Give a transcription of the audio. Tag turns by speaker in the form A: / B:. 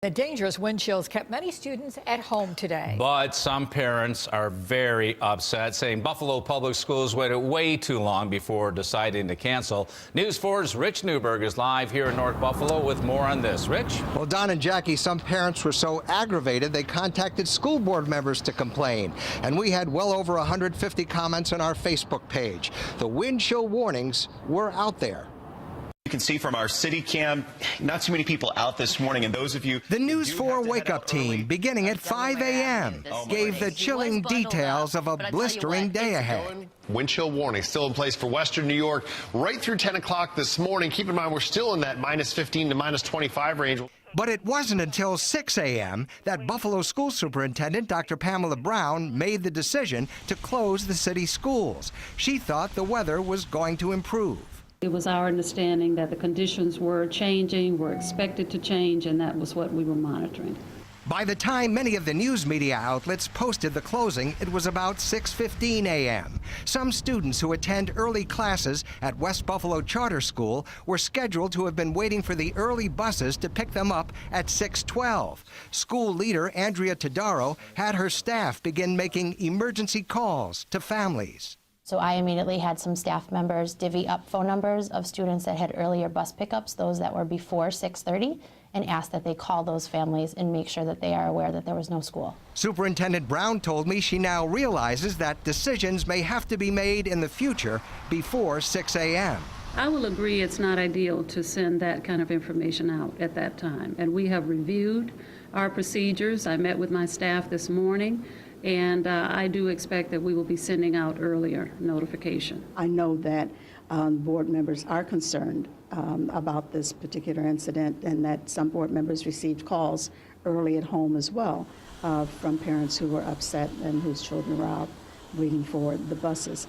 A: The dangerous wind chills kept many students at home today.
B: But some parents are very upset, saying Buffalo Public Schools waited way too long before deciding to cancel. News 4's Rich Newberg is live here in North Buffalo with more on this. Rich?
C: Well, Don and Jackie, some parents were so aggravated they contacted school board members to complain. And we had well over 150 comments on our Facebook page. The wind chill warnings were out there.
D: You can see from our city cam, not too many people out this morning, and those of you...
C: The News 4 wake-up team, beginning at 5 a.m., gave the chilling details of a blistering day ahead.
E: Wind chill warning still in place for western New York right through 10 o'clock this morning. Keep in mind, we're still in that minus 15 to minus 25 range.
C: But it wasn't until 6 a.m. that Buffalo School Superintendent Dr. Pamela Brown made the decision to close the city schools. She thought the weather was going to improve.
F: It was our understanding that the conditions were changing, were expected to change, and that was what we were monitoring.
C: By the time many of the news media outlets posted the closing, it was about 6:15 a.m. Some students who attend early classes at West Buffalo Charter School were scheduled to have been waiting for the early buses to pick them up at 6:12. School leader Andrea Todaro had her staff begin making emergency calls to families.
G: So I immediately had some staff members divvy up phone numbers of students that had earlier bus pickups, those that were before 6:30, and asked that they call those families and make sure that they are aware that there was no school.
C: Superintendent Brown told me she now realizes that decisions may have to be made in the future before 6 a.m.
F: I will agree it's not ideal to send that kind of information out at that time. And we have reviewed our procedures. I met with my staff this morning, and I do expect that we will be sending out earlier notification.
H: I know that board members are concerned about this particular incident, and that some board members received calls early at home as well from parents who were upset and whose children were out waiting for the buses.